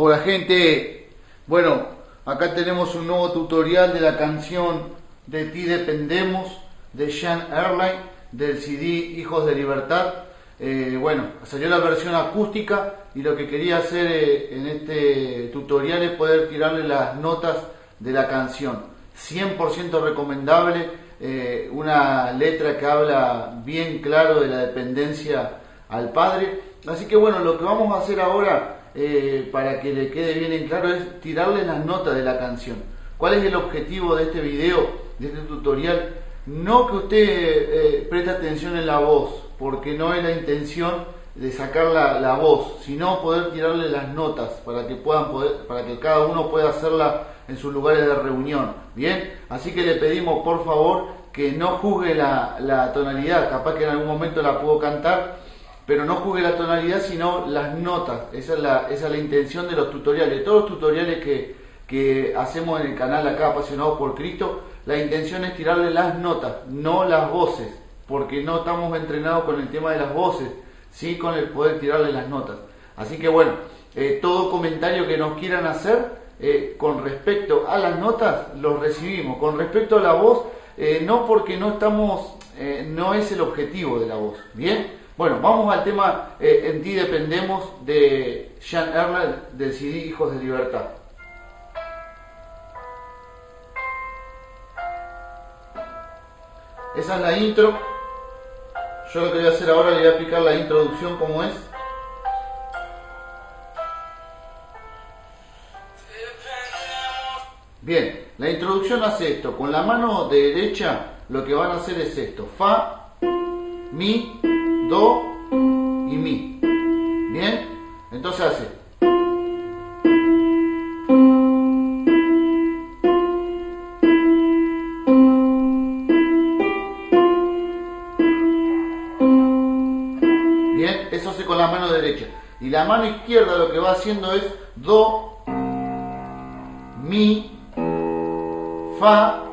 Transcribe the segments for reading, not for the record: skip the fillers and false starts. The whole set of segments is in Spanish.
Hola gente, bueno, acá tenemos un nuevo tutorial de la canción De ti dependemos de Jean Erlaine del CD Hijos de Libertad. Bueno, salió la versión acústica y lo que quería hacer en este tutorial es poder tirarle las notas de la canción. 100% recomendable, una letra que habla bien claro de la dependencia al Padre. Así que bueno, lo que vamos a hacer ahora para que le quede bien en claro es tirarle las notas de la canción. ¿Cuál es el objetivo de este video, de este tutorial? No que usted preste atención en la voz, porque no es la intención de sacar la voz, sino poder tirarle las notas para que para que cada uno pueda hacerla en sus lugares de reunión. Bien, así que le pedimos por favor que no juzgue la tonalidad. Capaz que en algún momento la puedo cantar, pero no juzgue la tonalidad, sino las notas. Esa es la intención de los tutoriales. Todos los tutoriales que hacemos en el canal acá, Apasionados por Cristo, la intención es tirarle las notas, no las voces, porque no estamos entrenados con el tema de las voces, sí con el poder tirarle las notas. Así que bueno, todo comentario que nos quieran hacer con respecto a las notas, los recibimos. Con respecto a la voz, no, porque no estamos, no es el objetivo de la voz. Bien, bueno, vamos al tema En ti dependemos de Jean Erlaine del CD Hijos de Libertad. Esa es la intro. Yo lo que voy a hacer ahora, le voy a explicar la introducción como es. Bien, la introducción hace esto. Con la mano derecha lo que van a hacer es esto: fa, mi, do y mi. Bien, entonces hace. Bien, eso hace con la mano derecha. Y la mano izquierda lo que va haciendo es do, mi, fa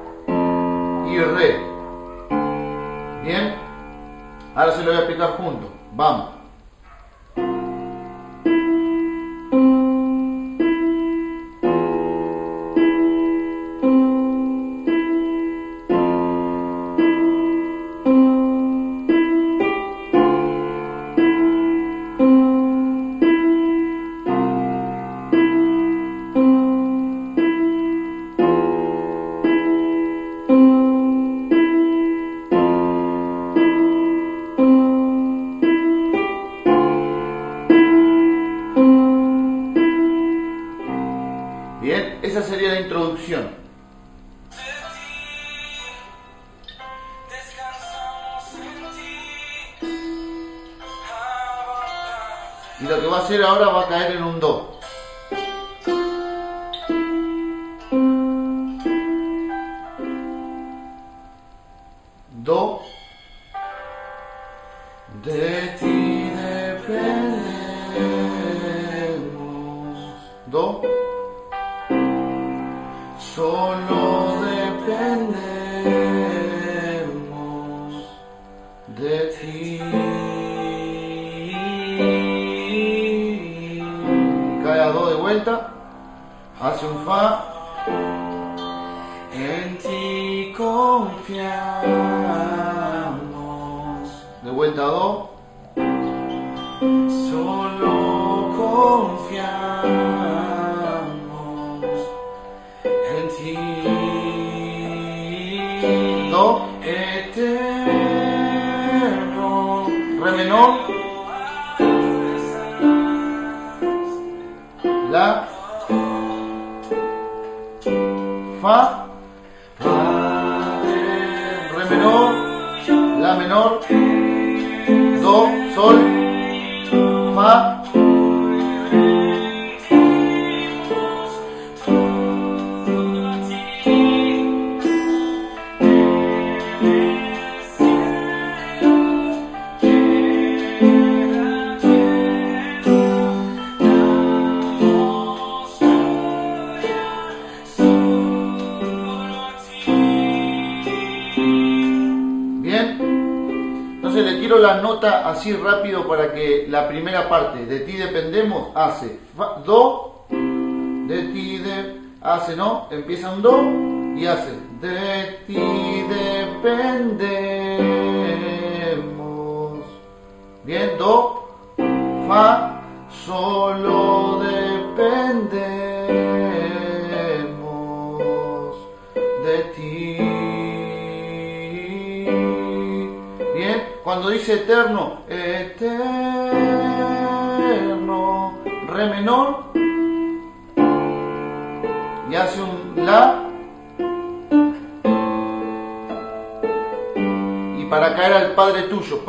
y re. Bien, ahora se lo voy a explicar juntos. Vamos. Bien, esa sería la introducción. Y lo que va a hacer ahora va a caer en un do. Do. De ti dependemos. Do. Solo dependemos de ti. Cae a do de vuelta, hace un fa. En ti confiamos. De vuelta a do. Solo confiamos en ti. Do eterno. Re menor. La. Fa. Re menor. La menor. Do. Sol. Fa. Entonces le tiro la nota así rápido para que la primera parte, de ti dependemos, hace fa, do, de ti hace, ¿no? Empieza un do y hace de ti dependemos. Bien, do, fa, solo dependemos de ti. Bien, cuando dice eterno, eterno, re menor, y hace un la, y para caer al Padre tuyo,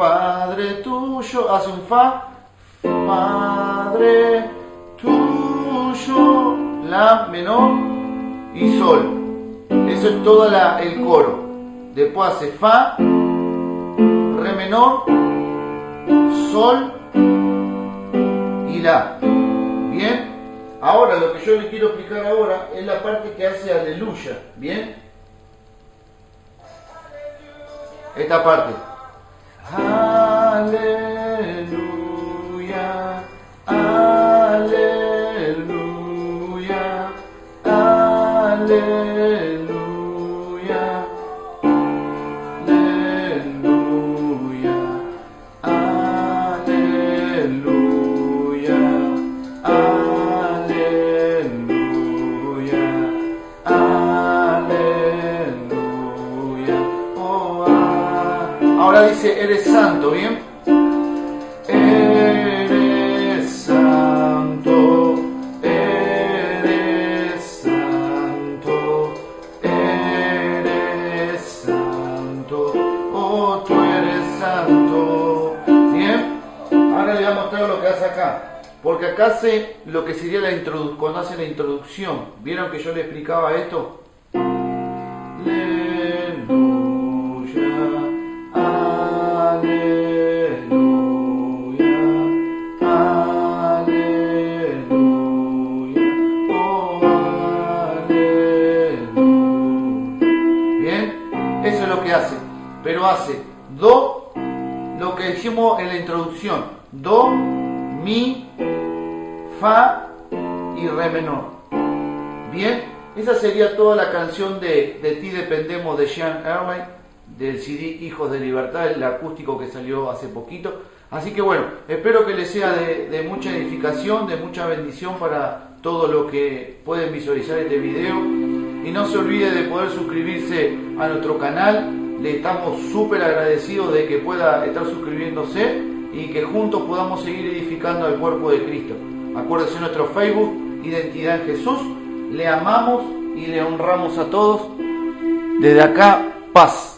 hace un fa, Padre tuyo, la menor y sol. Eso es todo el coro. Después hace fa, re menor, sol y la. Bien. Ahora lo que yo les quiero explicar ahora es la parte que hace aleluya. Bien. Esta parte. Aleluya, aleluya, aleluya, aleluya, aleluya, aleluya, aleluya. Oh, ahora dice, eres santo, ¿bien? Eres santo, eres santo, eres santo, oh, tú eres santo. ¿Bien? Ahora le voy a mostrar lo que hace acá. Porque acá hace lo que sería la introducción, cuando hace la introducción. ¿Vieron que yo le explicaba esto? Aleluya, aleluya, aleluya, oh, aleluya. Bien, eso es lo que hace. Pero hace do, lo que dijimos en la introducción, do, mi, fa y re menor. Bien, esa sería toda la canción de ti dependemos de Jean Erlain, del CD Hijos de Libertad, el acústico que salió hace poquito. Así que bueno, espero que les sea de mucha edificación, de mucha bendición para todo lo que pueden visualizar este video. Y no se olvide de poder suscribirse a nuestro canal. Le estamos súper agradecidos de que pueda estar suscribiéndose y que juntos podamos seguir edificando al cuerpo de Cristo. Acuérdense nuestro Facebook, Identidad en Jesús. Le amamos y le honramos a todos. Desde acá, paz.